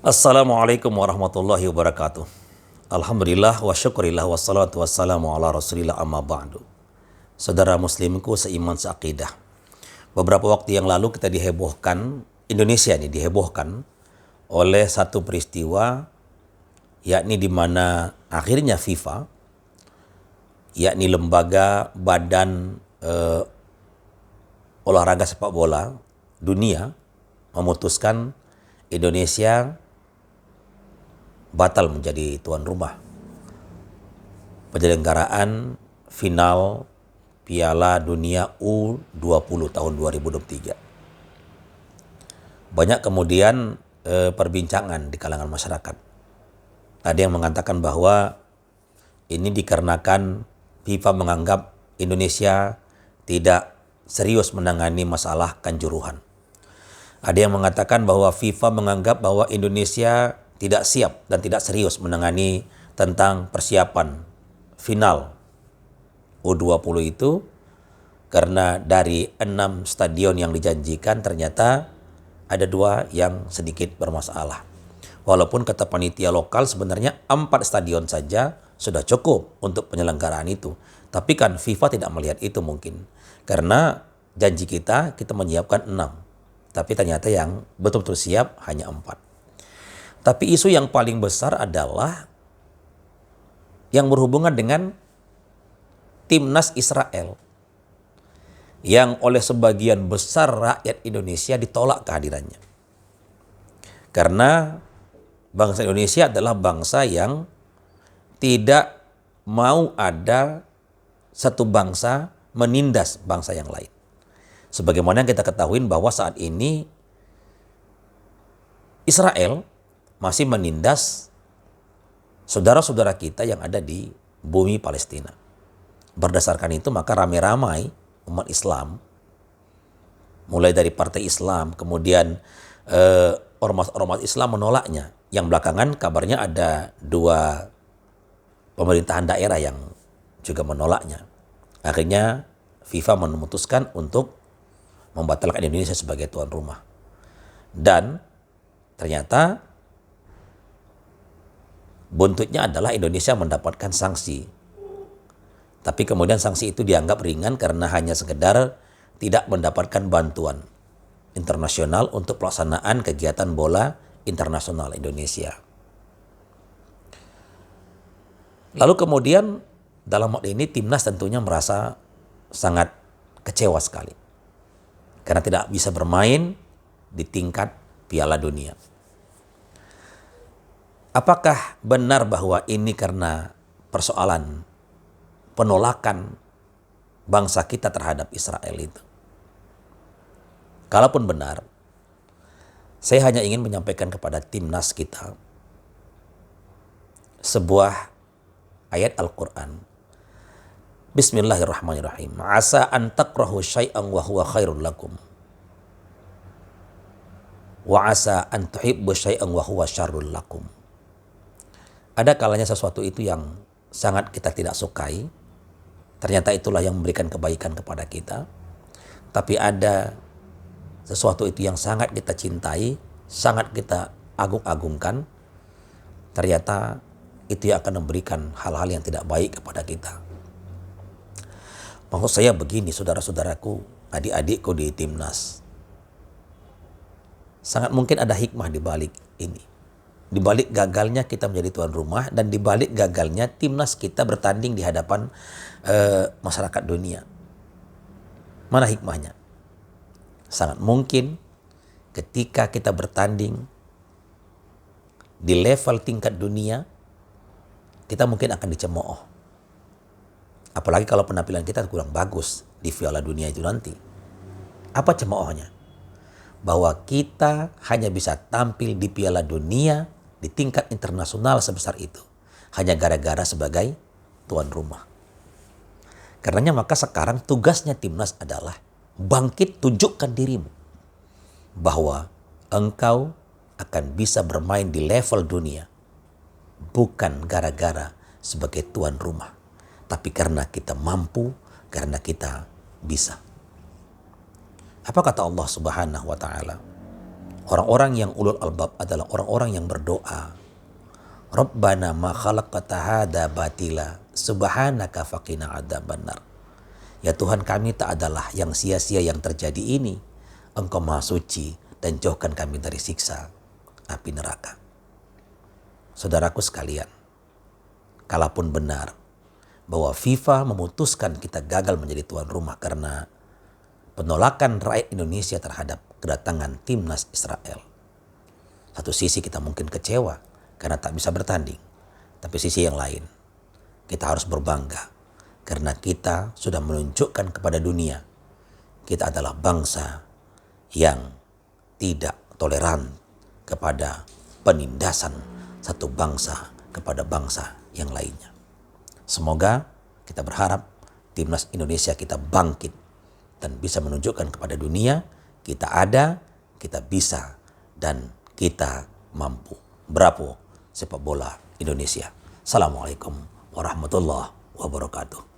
Assalamualaikum warahmatullahi wabarakatuh. Alhamdulillah wa syukurillah wassalatu wassalamu ala rasulillah amma ba'du. Saudara muslimku seiman seakidah. Beberapa waktu yang lalu kita dihebohkan, Indonesia ini dihebohkan oleh satu peristiwa, yakni di mana akhirnya FIFA, yakni lembaga badan olahraga sepak bola dunia, memutuskan Indonesia batal menjadi tuan rumah penyelenggaraan final Piala Dunia U20 tahun 2023. Banyak kemudian perbincangan di kalangan masyarakat. Ada yang mengatakan bahwa ini dikarenakan FIFA menganggap Indonesia tidak serius menangani masalah Kanjuruhan. Ada yang mengatakan bahwa FIFA menganggap bahwa Indonesia tidak siap dan tidak serius menangani tentang persiapan final U20 itu karena dari 6 stadion yang dijanjikan ternyata ada 2 yang sedikit bermasalah. Walaupun kata panitia lokal sebenarnya 4 stadion saja sudah cukup untuk penyelenggaraan itu. Tapi kan FIFA tidak melihat itu mungkin. Karena janji kita menyiapkan 6. Tapi ternyata yang betul-betul siap hanya 4. Tapi isu yang paling besar adalah yang berhubungan dengan timnas Israel yang oleh sebagian besar rakyat Indonesia ditolak kehadirannya. Karena bangsa Indonesia adalah bangsa yang tidak mau ada satu bangsa menindas bangsa yang lain. Sebagaimana yang kita ketahui bahwa saat ini Israel masih menindas saudara-saudara kita yang ada di bumi Palestina. Berdasarkan itu maka ramai-ramai umat Islam, mulai dari partai Islam, kemudian ormas-ormas Islam menolaknya. Yang belakangan kabarnya ada 2 pemerintahan daerah yang juga menolaknya. Akhirnya FIFA memutuskan untuk membatalkan Indonesia sebagai tuan rumah. Dan ternyata buntutnya adalah Indonesia mendapatkan sanksi. Tapi kemudian sanksi itu dianggap ringan karena hanya sekedar tidak mendapatkan bantuan internasional untuk pelaksanaan kegiatan bola internasional Indonesia. Lalu kemudian dalam hal ini timnas tentunya merasa sangat kecewa sekali. Karena tidak bisa bermain di tingkat Piala Dunia. Apakah benar bahwa ini karena persoalan penolakan bangsa kita terhadap Israel itu? Kalaupun benar, saya hanya ingin menyampaikan kepada timnas kita sebuah ayat Al-Quran. Bismillahirrahmanirrahim. Asa an takrahu syai'an wa huwa khairul lakum. Wa asa an tuhibbu syai'an wa huwa syarrul lakum. Ada kalanya sesuatu itu yang sangat kita tidak sukai, ternyata itulah yang memberikan kebaikan kepada kita. Tapi ada sesuatu itu yang sangat kita cintai, sangat kita agung-agungkan, ternyata itu yang akan memberikan hal-hal yang tidak baik kepada kita. Maksud saya begini, saudara-saudaraku, adik-adikku di timnas. Sangat mungkin ada hikmah di balik ini. Di balik gagalnya kita menjadi tuan rumah dan di balik gagalnya timnas kita bertanding di hadapan masyarakat dunia. Mana hikmahnya? Sangat mungkin ketika kita bertanding di level tingkat dunia, kita mungkin akan dicemooh. Apalagi kalau penampilan kita kurang bagus di Piala Dunia itu nanti. Apa cemoohnya? Bahwa kita hanya bisa tampil di Piala Dunia di tingkat internasional sebesar itu hanya gara-gara sebagai tuan rumah. Karenanya maka sekarang tugasnya timnas adalah bangkit, tunjukkan dirimu bahwa engkau akan bisa bermain di level dunia bukan gara-gara sebagai tuan rumah, tapi karena kita mampu, karena kita bisa. Apa kata Allah Subhanahu wa taala? Orang-orang yang ulul albab adalah orang-orang yang berdoa. Rabbana ma khalaqta hadza batila subhanaka faqina adzabannar. Ya Tuhan, kami tak adalah yang sia-sia yang terjadi ini. Engkau Maha Suci dan jauhkan kami dari siksa api neraka. Saudaraku sekalian, kalaupun benar bahwa FIFA memutuskan kita gagal menjadi tuan rumah karena penolakan rakyat Indonesia terhadap kedatangan timnas Israel. Satu sisi kita mungkin kecewa karena tak bisa bertanding. Tapi sisi yang lain, kita harus berbangga karena kita sudah menunjukkan kepada dunia kita adalah bangsa yang tidak toleran kepada penindasan satu bangsa kepada bangsa yang lainnya. Semoga kita berharap timnas Indonesia kita bangkit dan bisa menunjukkan kepada dunia kita ada, kita bisa, dan kita mampu. Bravo sepak bola Indonesia. Assalamualaikum warahmatullahi wabarakatuh.